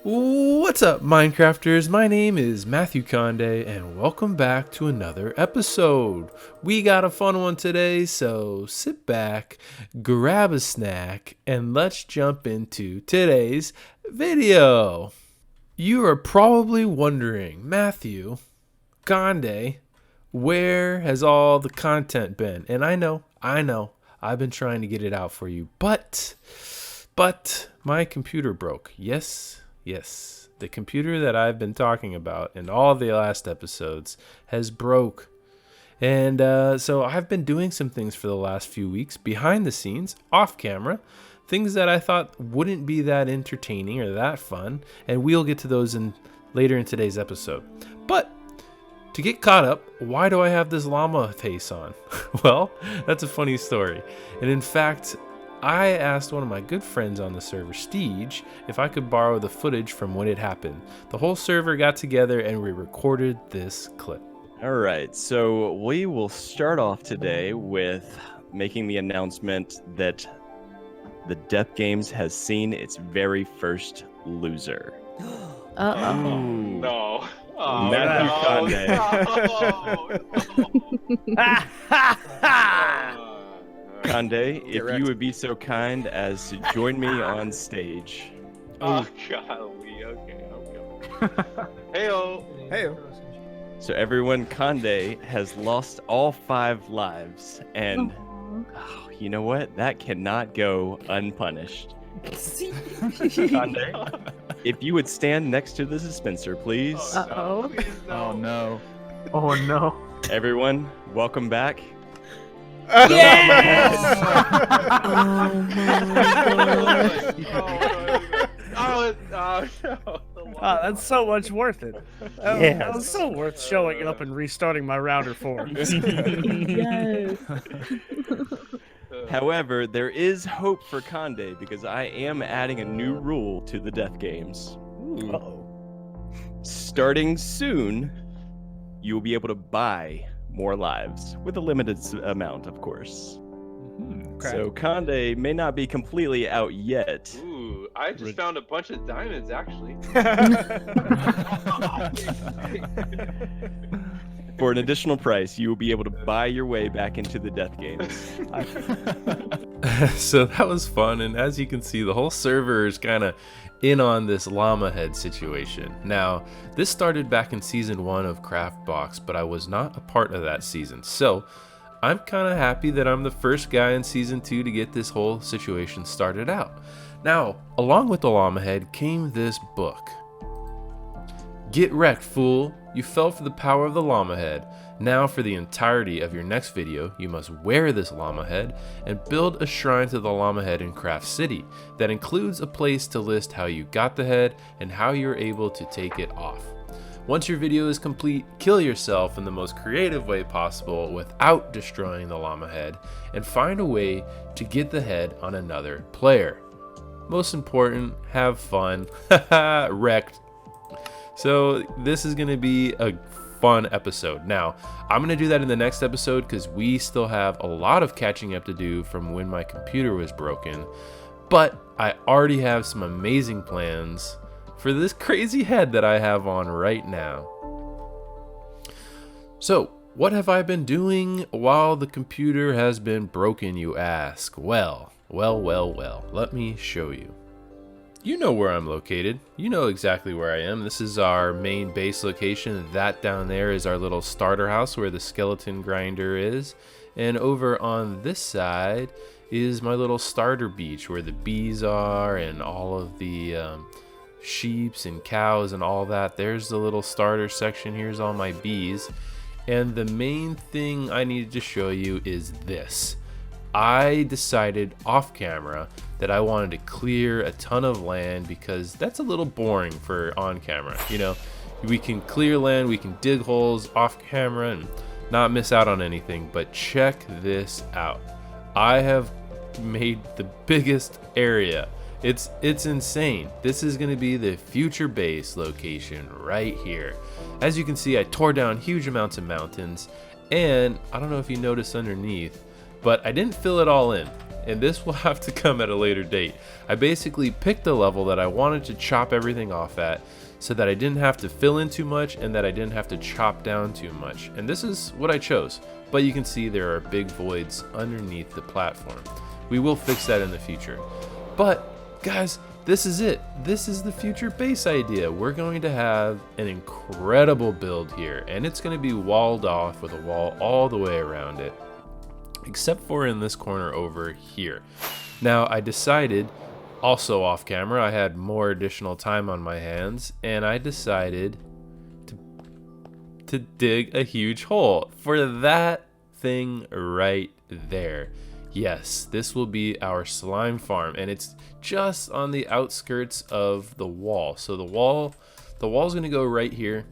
What's up, Minecrafters? My name is Matthew Conde, and welcome back to another episode. We got a fun one today, so sit back, grab a snack, and let's jump into today's video. You are probably wondering, Matthew Conde, where has all the content been? And I know, I've been trying to get it out for you, but my computer broke. Yes, the computer that I've been talking about in all the last episodes has broke. And so I've been doing some things for the last few weeks behind the scenes, off camera, things that I thought wouldn't be that entertaining or that fun, and we'll get to those later in today's episode. But to get caught up, why do I have this llama face on? Well, that's a funny story. And in fact, I asked one of my good friends on the server, Steege, if I could borrow the footage from when it happened. The whole server got together and we recorded this clip. All right, so we will start off today with making the announcement that the Death Games has seen its very first loser. Uh-oh. No. Oh, Matthew no. Conde, if you would be so kind as to join me on stage. Oh, golly. Okay. Heyo. Heyo. So everyone, Conde has lost all 5 lives, and you know what? That cannot go unpunished. Conde, if you would stand next to the dispenser, please. Uh-oh. Please, no. Oh, no. Oh, no. Everyone, welcome back. Yes! That's so much worth it. That was so worth showing up and restarting my router for. Yes. However, there is hope for Conde because I am adding a new rule to the Death Games. Uh-oh. Starting soon, you will be able to buy more lives with a limited amount, of course. Okay. So Conde may not be completely out yet. Ooh, I just found a bunch of diamonds, actually. For an additional price, you will be able to buy your way back into the Death Games. So that was fun, and as you can see, the whole server is kind of in on this llama head situation. Now, this started back in season 1 of CraftBox, but I was not a part of that season. So I'm kind of happy that I'm the first guy in season 2 to get this whole situation started out. Now, along with the llama head came this book. Get wrecked, fool. You fell for the power of the llama head. Now for the entirety of your next video, you must wear this llama head and build a shrine to the llama head in Craft City that includes a place to list how you got the head and how you're able to take it off. Once your video is complete, kill yourself in the most creative way possible without destroying the llama head and find a way to get the head on another player. Most important, have fun. Wrecked. So this is going to be a fun episode. Now, I'm going to do that in the next episode because we still have a lot of catching up to do from when my computer was broken. But I already have some amazing plans for this crazy head that I have on right now. So, what have I been doing while the computer has been broken, you ask? Well, let me show you. You know where I'm located. You know exactly where I am. This is our main base location. That down there is our little starter house where the skeleton grinder is. And over on this side is my little starter beach where the bees are and all of the sheeps and cows and all that. There's the little starter section. Here's all my bees. And the main thing I needed to show you is this. I decided off camera that I wanted to clear a ton of land because that's a little boring for on camera. You know, we can clear land, we can dig holes off camera and not miss out on anything. But check this out. I have made the biggest area. It's insane. This is going to be the future base location right here. As you can see, I tore down huge amounts of mountains, and I don't know if you noticed underneath, but I didn't fill it all in. and this will have to come at a later date. I basically picked a level that I wanted to chop everything off at so that I didn't have to fill in too much and that I didn't have to chop down too much. And this is what I chose. But you can see there are big voids underneath the platform. We will fix that in the future. But guys, this is it. This is the future base idea. We're going to have an incredible build here, and it's going to be walled off with a wall all the way around it, except for in this corner over here. Now, I decided, also off camera, I had more additional time on my hands, and I decided to dig a huge hole for that thing right there. Yes, this will be our slime farm, and it's just on the outskirts of the wall. So the wall's gonna go right here,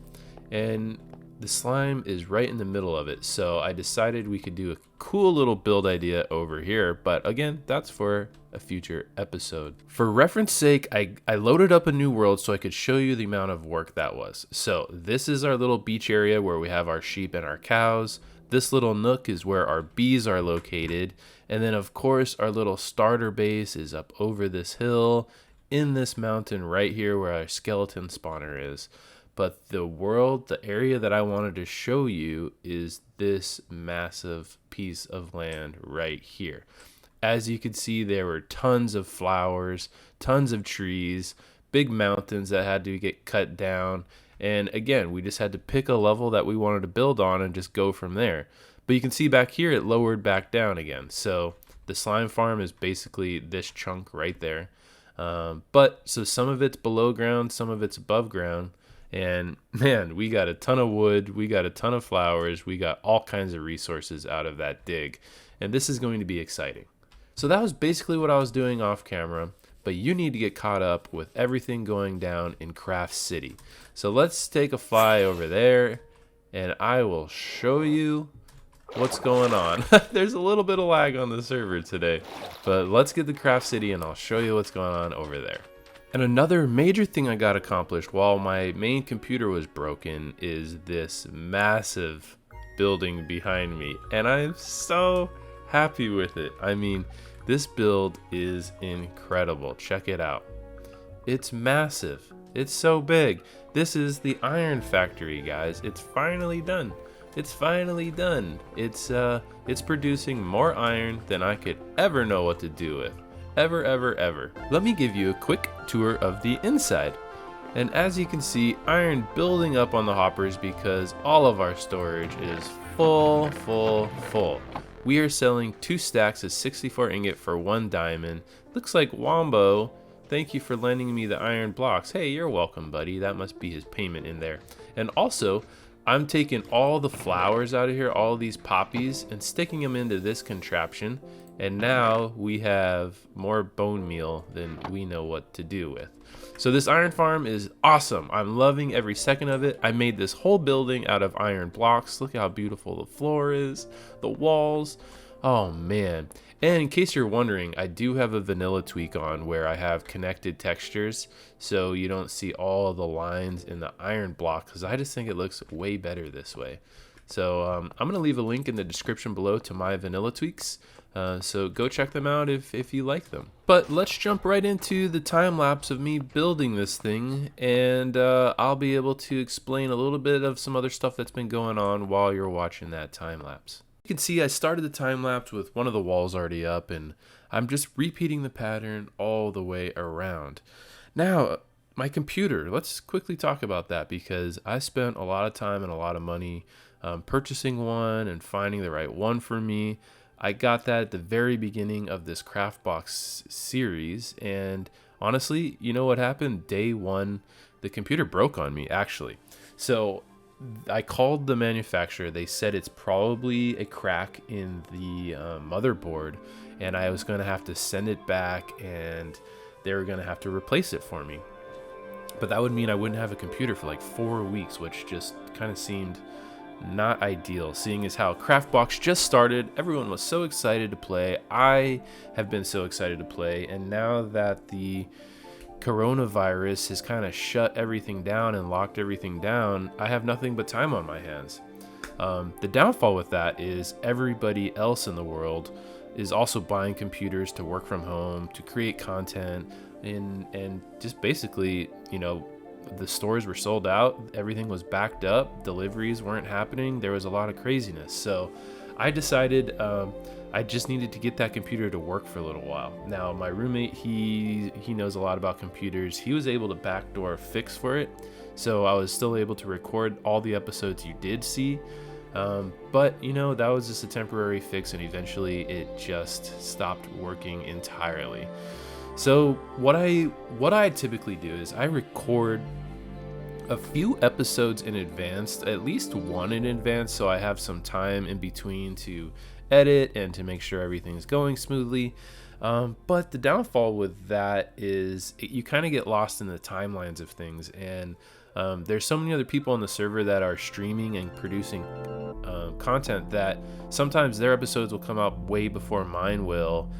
and the slime is right in the middle of it. So I decided we could do a cool little build idea over here, but again, that's for a future episode. For reference sake, I loaded up a new world so I could show you the amount of work that was. So this is our little beach area where we have our sheep and our cows. This little nook is where our bees are located. And then of course our little starter base is up over this hill in this mountain right here where our skeleton spawner is. But the world, the area that I wanted to show you is this massive piece of land right here. As you can see, there were tons of flowers, tons of trees, big mountains that had to get cut down. And again, we just had to pick a level that we wanted to build on and just go from there. But you can see back here, it lowered back down again. So the slime farm is basically this chunk right there. So some of it's below ground, some of it's above ground. And man, we got a ton of wood, we got a ton of flowers, we got all kinds of resources out of that dig. And this is going to be exciting. So that was basically what I was doing off camera, but you need to get caught up with everything going down in Craft City. So let's take a fly over there and I will show you what's going on. There's a little bit of lag on the server today, but let's get to Craft City and I'll show you what's going on over there. And another major thing I got accomplished while my main computer was broken is this massive building behind me, and I'm so happy with it. I mean, this build is incredible. Check it out. It's massive. It's so big. This is the iron factory, guys. It's finally done. It's finally done. It's producing more iron than I could ever know what to do with. Ever. Let me give you a quick tour of the inside. And as you can see, iron building up on the hoppers because all of our storage is full. We are selling 2 stacks of 64 ingot for 1 diamond. Looks like Wombo, thank you for lending me the iron blocks. Hey, you're welcome, buddy. That must be his payment in there. And also, I'm taking all the flowers out of here, all these poppies, and sticking them into this contraption. And now we have more bone meal than we know what to do with. So this iron farm is awesome. I'm loving every second of it. I made this whole building out of iron blocks. Look how beautiful the floor is, the walls. Oh man. And in case you're wondering, I do have a vanilla tweak on where I have connected textures so you don't see all of the lines in the iron block because I just think it looks way better this way. So I'm going to leave a link in the description below to my vanilla tweaks. So go check them out if you like them. But let's jump right into the time lapse of me building this thing, and I'll be able to explain a little bit of some other stuff that's been going on while you're watching that time lapse. You can see I started the time lapse with one of the walls already up, and I'm just repeating the pattern all the way around. Now, my computer, let's quickly talk about that because I spent a lot of time and a lot of money purchasing one and finding the right one for me. I got that at the very beginning of this CraftBox series, and honestly, you know what happened? Day one, the computer broke on me, actually. So I called the manufacturer. They said it's probably a crack in the motherboard, and I was going to have to send it back, and they were going to have to replace it for me. But that would mean I wouldn't have a computer for like 4 weeks, which just kind of seemed not ideal, seeing as how CraftBox just started. Everyone was so excited to play. I have been so excited to play, and now that the coronavirus has kind of shut everything down and locked everything down, I have nothing but time on my hands. The downfall with that is everybody else in the world is also buying computers to work from home, to create content, and just basically, you know, the stores were sold out, everything was backed up, deliveries weren't happening, there was a lot of craziness. So I decided I just needed to get that computer to work for a little while. Now my roommate, he knows a lot about computers. He was able to backdoor fix for it, so I was still able to record all the episodes you did see. But you know, that was just a temporary fix, and eventually it just stopped working entirely. So what I typically do is I record a few episodes in advance, at least one in advance, so I have some time in between to edit and to make sure everything's going smoothly. But the downfall with that is you kind of get lost in the timelines of things, and there's so many other people on the server that are streaming and producing content that sometimes their episodes will come out way before mine will,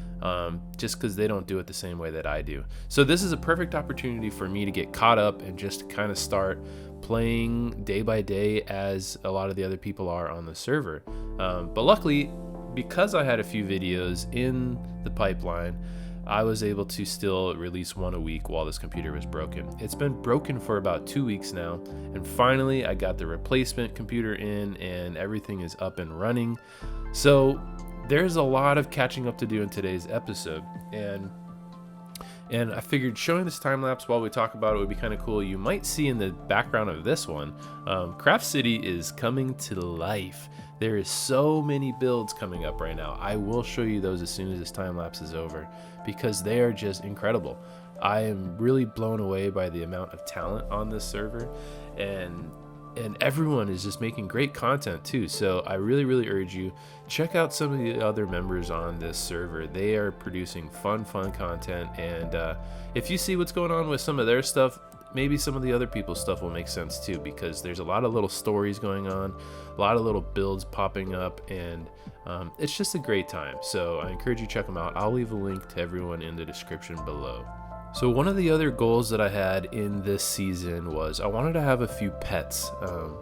just because they don't do it the same way that I do. So this is a perfect opportunity for me to get caught up and just kind of start playing day by day as a lot of the other people are on the server. But luckily, because I had a few videos in the pipeline, I was able to still release one a week while this computer was broken. It's been broken for about 2 weeks now, and finally I got the replacement computer in and everything is up and running. So there's a lot of catching up to do in today's episode, and I figured showing this time lapse while we talk about it would be kind of cool. You might see in the background of this one, Craft City is coming to life. There is so many builds coming up right now. I will show you those as soon as this time lapse is over, because they are just incredible. I am really blown away by the amount of talent on this server, and everyone is just making great content too. So I really urge you, check out some of the other members on this server. They are producing fun content, and if you see what's going on with some of their stuff, maybe some of the other people's stuff will make sense too, because there's a lot of little stories going on, a lot of little builds popping up, and it's just a great time. So I encourage you to check them out. I'll leave a link to everyone in the description below. So one of the other goals that I had in this season was I wanted to have a few pets.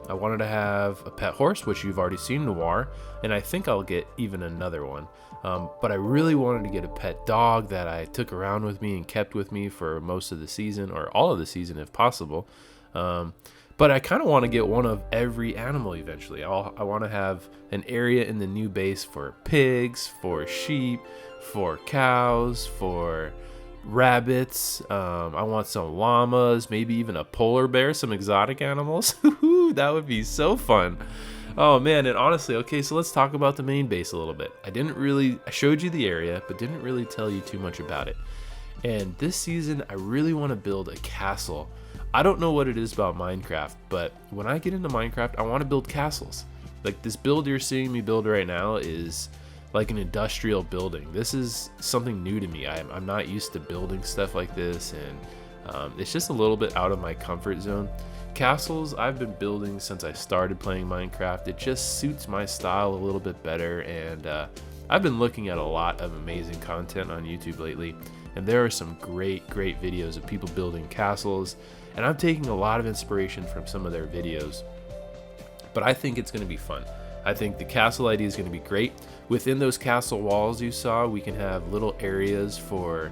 I wanted to have a pet horse, which you've already seen, Noir, and I think I'll get even another one. But I really wanted to get a pet dog that I took around with me and kept with me for most of the season, or all of the season if possible. But I kind of want to get one of every animal eventually. I want to have an area in the new base for pigs, for sheep, for cows, for rabbits. I want some llamas, maybe even a polar bear, some exotic animals. That would be so fun. Oh man, and honestly, okay, so let's talk about the main base a little bit. I showed you the area, but didn't really tell you too much about it. And this season, I really want to build a castle. I don't know what it is about Minecraft, but when I get into Minecraft, I want to build castles. Like this build you're seeing me build right now is like an industrial building. This is something new to me. I'm not used to building stuff like this, and it's just a little bit out of my comfort zone. Castles I've been building since I started playing Minecraft. It just suits my style a little bit better, and I've been looking at a lot of amazing content on YouTube lately, and there are some great videos of people building castles, and I'm taking a lot of inspiration from some of their videos. But I think it's going to be fun. I think the castle idea is going to be great. Within those castle walls you saw, we can have little areas for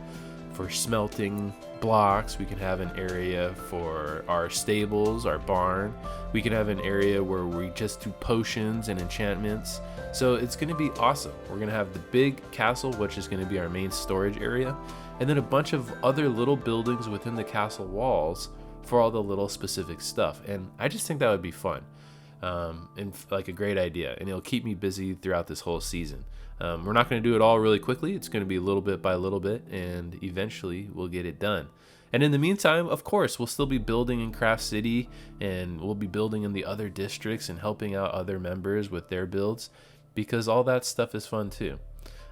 smelting blocks. We can have an area for our stables, our barn. We can have an area where we just do potions and enchantments. So it's going to be awesome. We're going to have the big castle, which is going to be our main storage area, and then a bunch of other little buildings within the castle walls for all the little specific stuff. And I just think that would be fun. And like a great idea, and it'll keep me busy throughout this whole season. We're not going to do it all really quickly. It's going to be a little bit by little bit, and eventually we'll get it done. And in the meantime, of course, we'll still be building in Craft City, and we'll be building in the other districts and helping out other members with their builds, because all that stuff is fun too.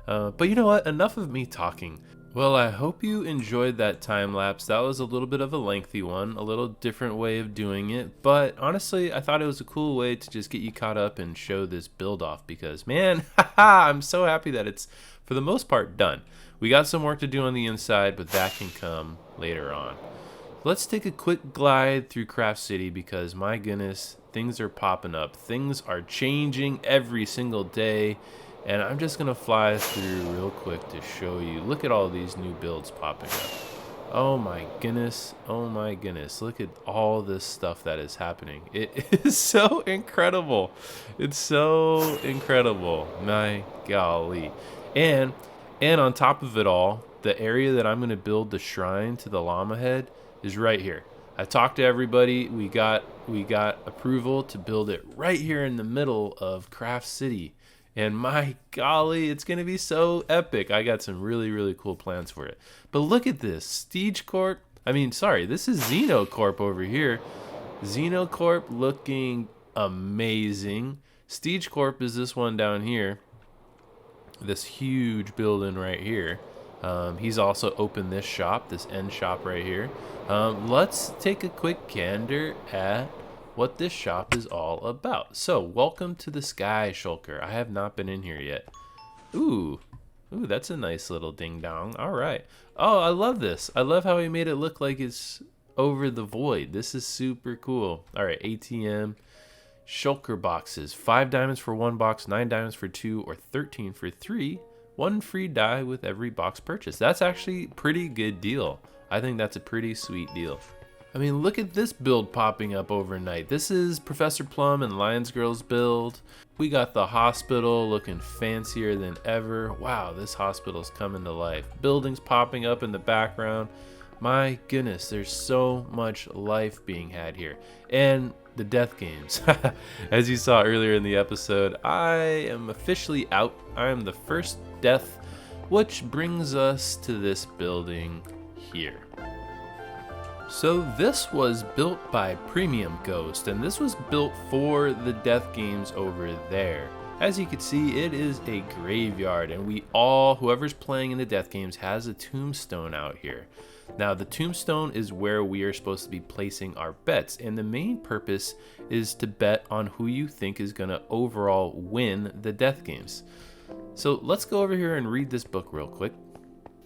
But you know what? Enough of me talking. Well, I hope you enjoyed that time lapse. That was a little bit of a lengthy one, a little different way of doing it, but honestly, I thought it was a cool way to just get you caught up and show this build off, because man, I'm so happy that it's for the most part done. We got some work to do on the inside, but that can come later on. Let's take a quick glide through Craft City, because my goodness, things are popping up. Things are changing every single day. And I'm just gonna fly through real quick to show you. Look at all these new builds popping up. Oh my goodness, oh my goodness. Look at all this stuff that is happening. It is so incredible. It's so incredible. My golly. And on top of it all, the area that I'm gonna build the shrine to the llama head is right here. I talked to everybody. We got approval to build it right here in the middle of Craft City. And my golly, it's going to be so epic. I got some really, really cool plans for it. But look at this. This is Xenocorpse over here. Xenocorpse looking amazing. Corp is this one down here. This huge building right here. He's also opened this shop, this end shop right here. Let's take a quick gander at what this shop is all about. So, welcome to the Sky Shulker. I have not been in here yet. Ooh, that's a nice little ding dong. All right. Oh, I love this. I love how he made it look like it's over the void. This is super cool. All right, ATM Shulker boxes. 5 diamonds for 1 box, 9 diamonds for 2, or 13 for 3. 1 free die with every box purchase. That's actually a pretty good deal. I think that's a pretty sweet deal. I mean, look at this build popping up overnight. This is Pr0f Plum and Lions Girls build. We got the hospital looking fancier than ever. Wow, this hospital's coming to life. Buildings popping up in the background. My goodness, there's so much life being had here. And the death games. As you saw earlier in the episode, I am officially out. I am the first death, which brings us to this building here. So this was built by Premium Ghost, and this was built for the death games over there. As you can see, it is a graveyard, and whoever's playing in the death games has a tombstone out here. Now the tombstone is where we are supposed to be placing our bets, and the main purpose is to bet on who you think is going to overall win the death games. So let's go over here and read this book real quick.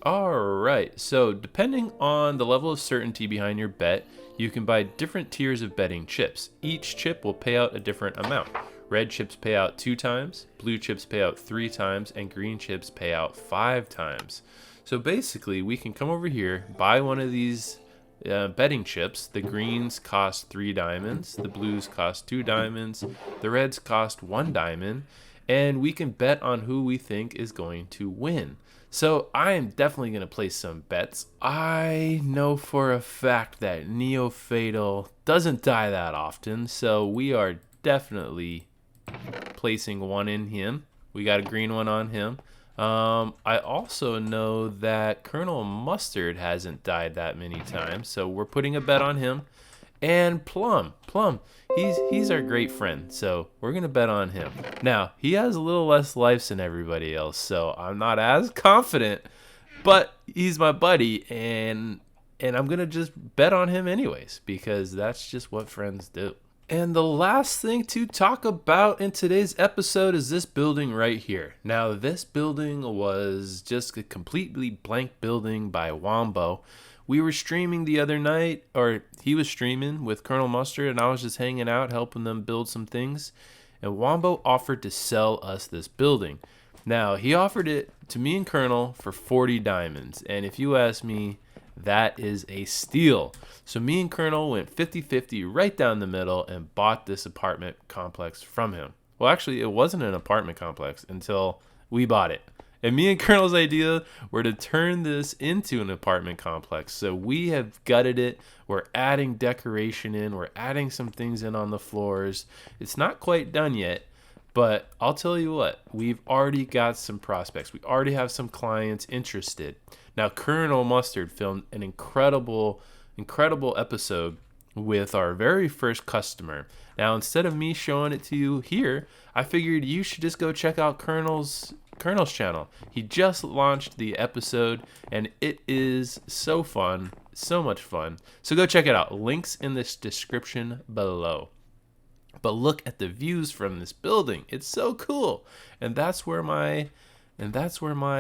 Alright, so depending on the level of certainty behind your bet, you can buy different tiers of betting chips. Each chip will pay out a different amount. Red chips pay out 2 times, blue chips pay out 3 times, and green chips pay out 5 times. So basically, we can come over here, buy one of these betting chips. The greens cost 3 diamonds, the blues cost 2 diamonds, the reds cost 1 diamond, and we can bet on who we think is going to win. So I am definitely going to place some bets. I know for a fact that NeoFatal doesn't die that often, so we are definitely placing one in him. We got a green one on him. I also know that Colonel Mustard hasn't died that many times, so we're putting a bet on him. And Plum, he's our great friend, so we're gonna bet on him. Now, he has a little less lives than everybody else, so I'm not as confident, but he's my buddy, and I'm gonna just bet on him anyways, because that's just what friends do. And the last thing to talk about in today's episode is this building right here. Now, this building was just a completely blank building by Wombo. We were streaming the other night, or he was streaming with Colonel Mustard, and I was just hanging out, helping them build some things. And Wombo offered to sell us this building. Now, he offered it to me and Colonel for 40 diamonds. And if you ask me, that is a steal. So me and Colonel went 50-50 right down the middle and bought this apartment complex from him. Well, actually, it wasn't an apartment complex until we bought it. And me and Colonel's idea were to turn this into an apartment complex. So we have gutted it. We're adding decoration in. We're adding some things in on the floors. It's not quite done yet, but I'll tell you what, we've already got some prospects. We already have some clients interested. Now, Colonel Mustard filmed an incredible episode with our very first customer. Now, instead of me showing it to you here, I figured you should just go check out Colonel's channel. He just launched the episode, and it is so fun, so much fun. So go check it out. Links in this description below. But look at the views from this building. It's so cool. And that's where my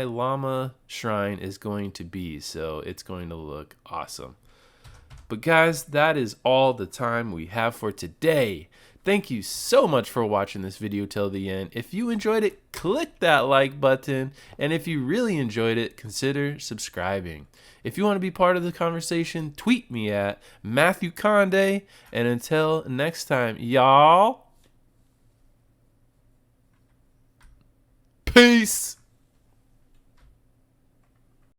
llama shrine is going to be. So it's going to look awesome. But guys, that is all the time we have for today. Thank you so much for watching this video till the end. If you enjoyed it, click that like button. And if you really enjoyed it, consider subscribing. If you want to be part of the conversation, tweet me at Matthew Conde. And until next time, y'all, peace.